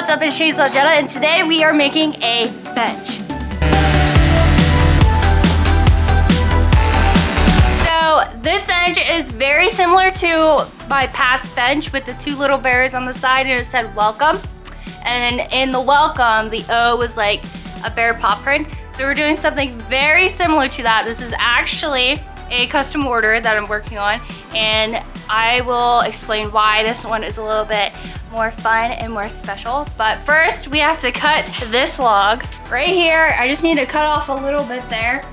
what's up? It's Chainsaw Jenna, and today we are making a bench. So this bench is very similar to my past bench with the two little bears on the side, and it said welcome. And in the welcome, the O was like a bear paw print. So we're doing something very similar to that. This is actually a custom order that I'm working on, and I will explain why this one is a little bit more fun and more special. But first, we have to cut this log right here. I just need to cut off a little bit there.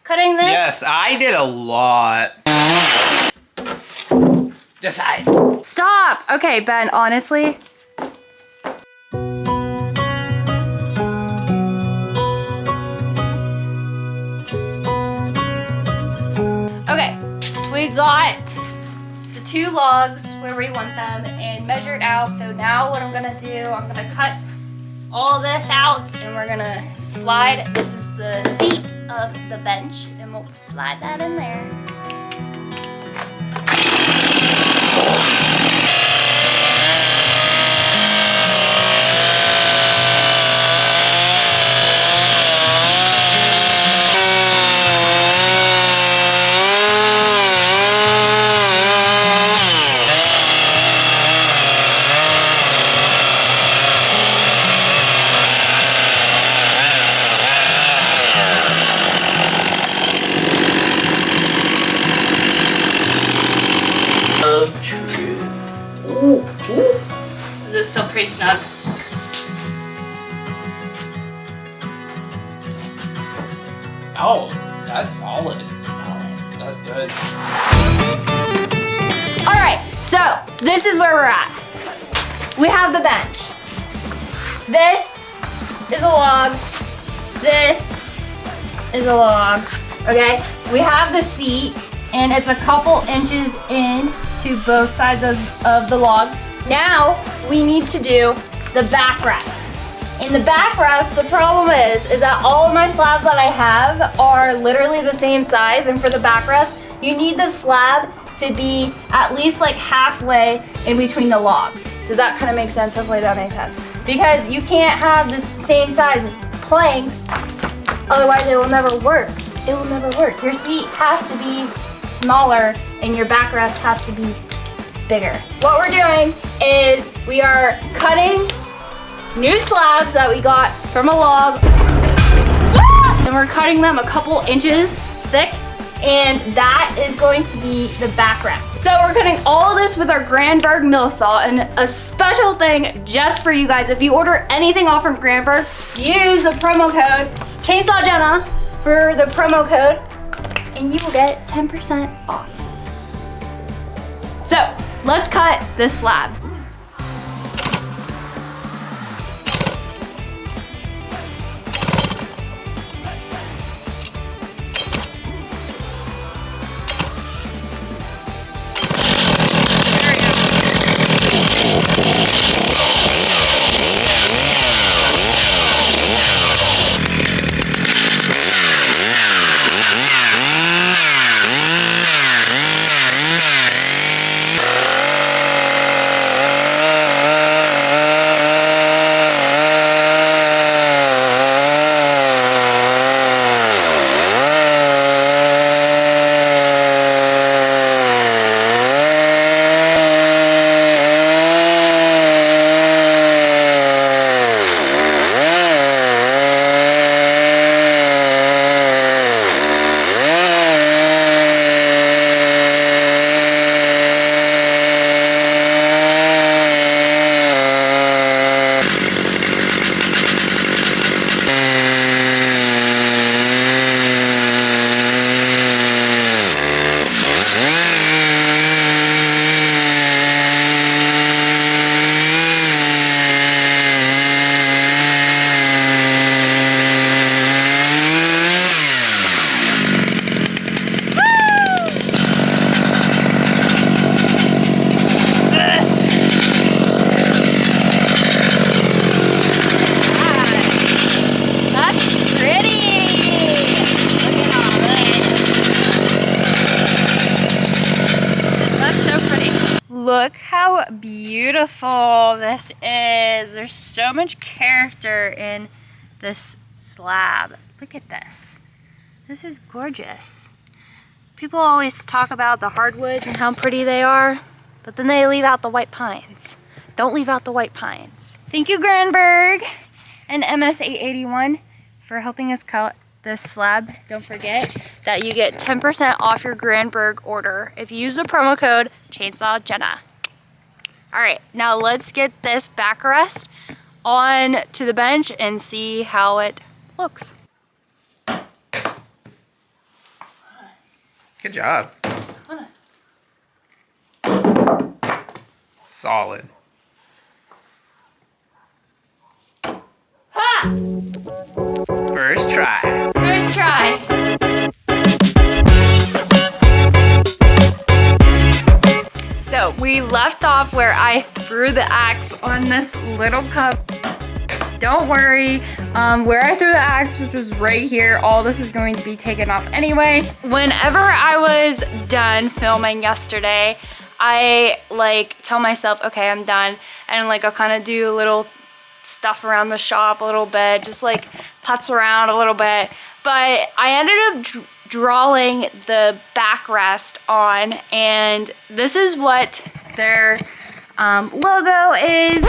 Cutting this? Yes, I did a lot. Decide. Stop! Okay, Ben, honestly. Okay, we got the two logs where we want them and measured out. So now what I'm gonna do, I'm gonna cut all this out and we're gonna slide. This is the seat of the bench and we'll slide that in there. This is still pretty snug. Oh, that's solid. That's good. All right, so this is where we're at. We have the bench. This is a log. This is a log, okay? We have the seat and it's a couple inches in to both sides of the log. Now we need to do the backrest. In the backrest, the problem is that all of my slabs that I have are literally the same size, and for the backrest, you need the slab to be at least like halfway in between the logs. Does that kind of make sense? Hopefully that makes sense. Because you can't have the same size plank, otherwise it will never work. It will never work. Your seat has to be smaller and your backrest has to be bigger. What we're doing is we are cutting new slabs that we got from a log, and we're cutting them a couple inches thick, and that is going to be the backrest. So we're cutting all of this with our Grandberg mill saw, and a special thing just for you guys, if you order anything off from Grandberg, use the promo code ChainsawJenna for the promo code, and you will get 10% off. So let's cut this slab. beautiful this is. There's so much character in this slab. Look at this. This is gorgeous. People always talk about the hardwoods and how pretty they are, but then they leave out the white pines. Don't leave out the white pines. Thank you, Granberg and MS881 for helping us cut this slab. Don't forget that you get 10% off your Granberg order if you use the promo code ChainsawJenna. All right, now let's get this backrest on to the bench and see how it looks. Good job. Solid. Ha! First try. First try. So we left off where I threw the axe on this little cup. Don't worry, where I threw the axe, which was right here, all this is going to be taken off anyway. Whenever I was done filming yesterday, I like tell myself, okay, I'm done. And like I'll kind of do a little stuff around the shop a little bit, just like putz around a little bit. But I ended up drawing the backrest on, and this is what their logo is.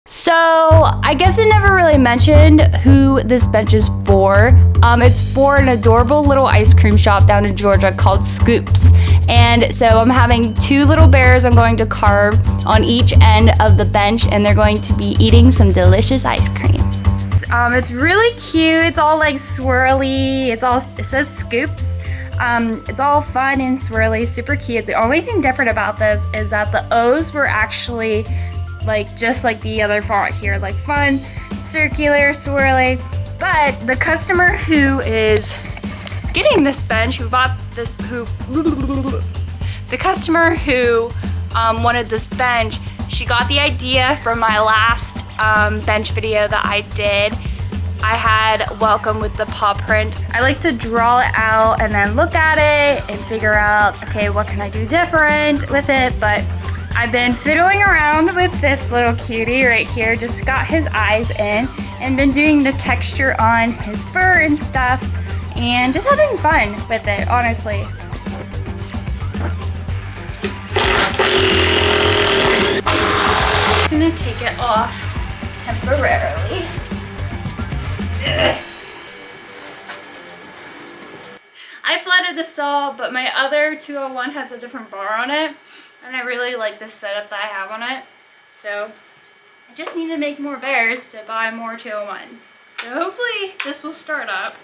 So I guess it never really mentioned who this bench is for. It's for an adorable little ice cream shop down in Georgia called Scoops. And so I'm having two little bears I'm going to carve on each end of the bench, and they're going to be eating some delicious ice cream. It's really cute. It's all like swirly. It says Scoops. It's all fun and swirly, super cute. The only thing different about this is that the O's were actually like just like the other font here, like fun, circular, swirly. But the customer who is getting this bench, the customer who wanted this bench, she got the idea from my last bench video that I did. I had welcome with the paw print. I like to draw it out and then look at it and figure out, okay, what can I do different with it? But I've been fiddling around with this little cutie right here, just got his eyes in, and been doing the texture on his fur and stuff, and just having fun with it, honestly. I'm gonna take it off temporarily. Ugh. I flooded the saw, but my other 201 has a different bar on it, and I really like this setup that I have on it. So I just need to make more bears to buy more 201s. So hopefully this will start up.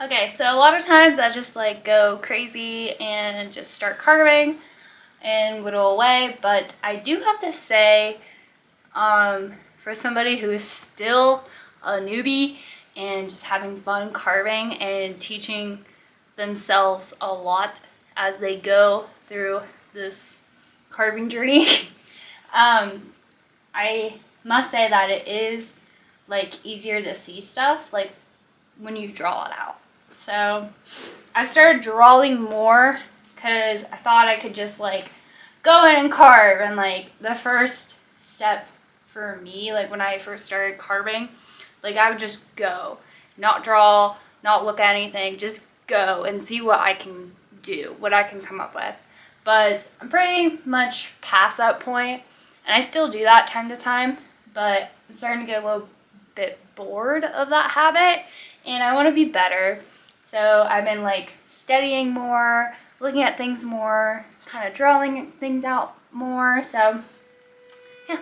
Okay, so a lot of times I just like go crazy and just start carving and whittle away, but I do have to say, for somebody who is still a newbie and just having fun carving and teaching themselves a lot as they go through this carving journey. I must say that it is like easier to see stuff like when you draw it out. So I started drawing more because I thought I could just like go in and carve, and like the first step for me, like when I first started carving, like I would just go, not draw, not look at anything, just go and see what I can do, what I can come up with. But I'm pretty much past that point, and I still do that time to time, but I'm starting to get a little bit bored of that habit, and I want to be better. So I've been like studying more, looking at things more, kind of drawing things out more. So yeah.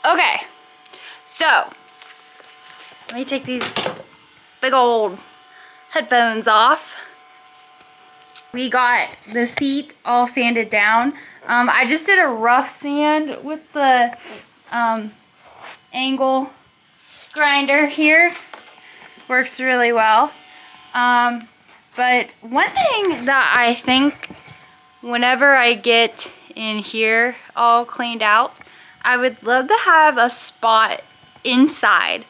Okay, so let me take these big old headphones off. We got the seat all sanded down. I just did a rough sand with the angle grinder here. Works really well. But one thing that I think whenever I get in here all cleaned out, I would love to have a spot inside.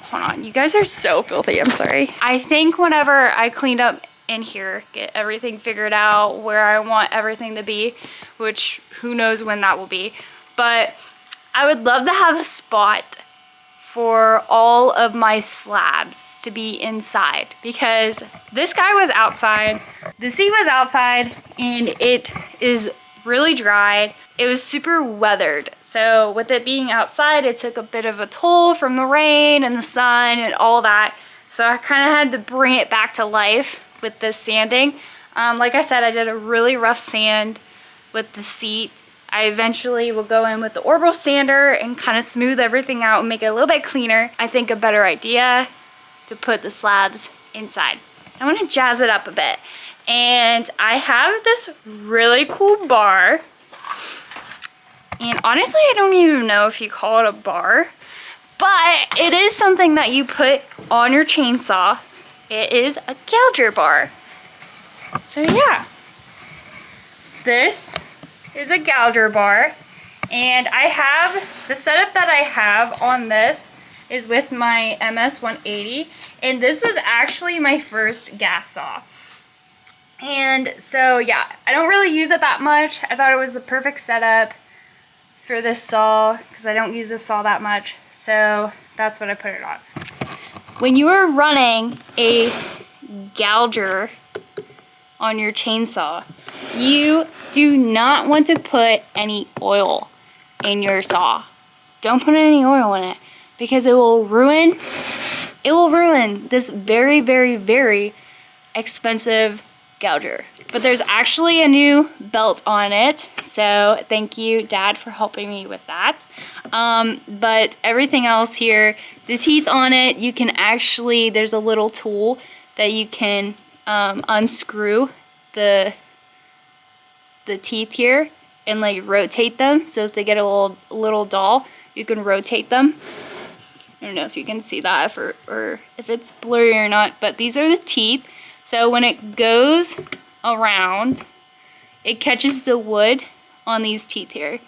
Hold on, you guys are so filthy, I'm sorry. I think whenever I cleaned up in here, get everything figured out where I want everything to be, which who knows when that will be, but I would love to have a spot for all of my slabs to be inside, because this guy was outside, the seat was outside, and it is really dry. It was super weathered, so with it being outside, it took a bit of a toll from the rain and the sun and all that, so I kind of had to bring it back to life with this sanding. Like I said, I did a really rough sand with the seat. I eventually will go in with the orbital sander and kind of smooth everything out and make it a little bit cleaner. I think a better idea to put the slabs inside. I want to jazz it up a bit. And I have this really cool bar. And honestly, I don't even know if you call it a bar, but it is something that you put on your chainsaw. It is a gouger bar. So yeah, this is a gouger bar, and I have the setup that I have on this is with my MS 180, and this was actually my first gas saw. And so yeah, I don't really use it that much. I thought it was the perfect setup for this saw because I don't use this saw that much, so that's what I put it on. When you are running a gouger on your chainsaw, you do not want to put any oil in your saw. Don't put any oil in it because it will ruin this very, very, very expensive gouger. But there's actually a new belt on it, so thank you, Dad, for helping me with that. But everything else here, the teeth on it, you can actually, there's a little tool that you can unscrew the the teeth here and like rotate them. So if they get a little dull, you can rotate them. I don't know if you can see that or if it's blurry or not, but these are the teeth. So when it goes around, it catches the wood on these teeth here.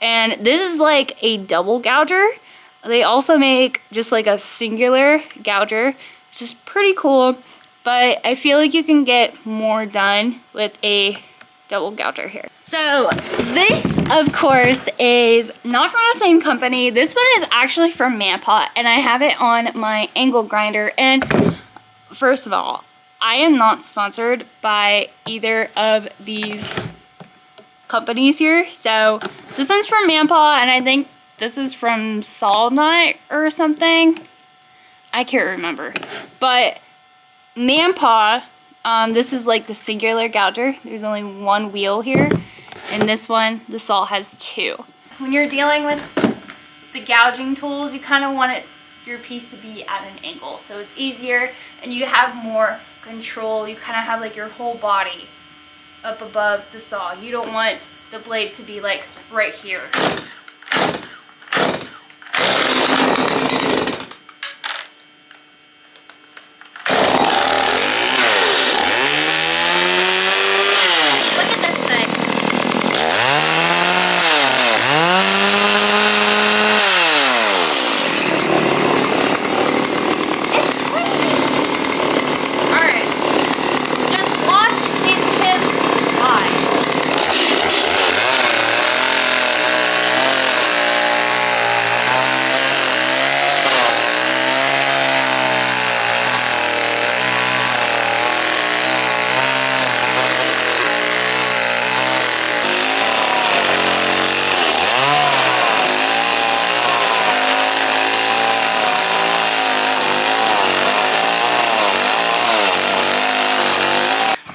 And this is like a double gouger. They also make just like a singular gouger, which is pretty cool, but I feel like you can get more done with a double gouger here. So this, of course, is not from the same company. This one is actually from Manpaw, and I have it on my angle grinder. And first of all, I am not sponsored by either of these companies here. So this one's from Manpaw, and I think this is from Solnut or something. I can't remember. But Manpaw, this is like the singular gouger. There's only one wheel here. And this one, the saw has two. When you're dealing with the gouging tools, you kind of want your piece to be at an angle. So it's easier and you have more control. You kind of have like your whole body up above the saw. You don't want the blade to be like right here.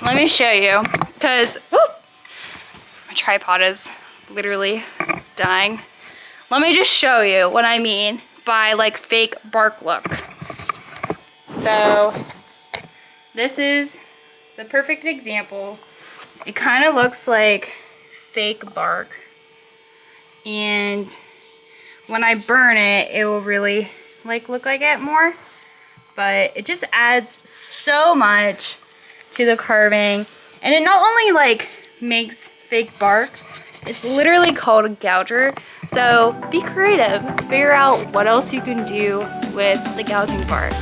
Let me show you, because my tripod is literally dying. Let me just show you what I mean by like fake bark look. So this is the perfect example. It kind of looks like fake bark, and when I burn it, it will really like look like it more, but it just adds so much to the carving. And it not only like makes fake bark, it's literally called a gouger. So be creative, figure out what else you can do with the gouging bark.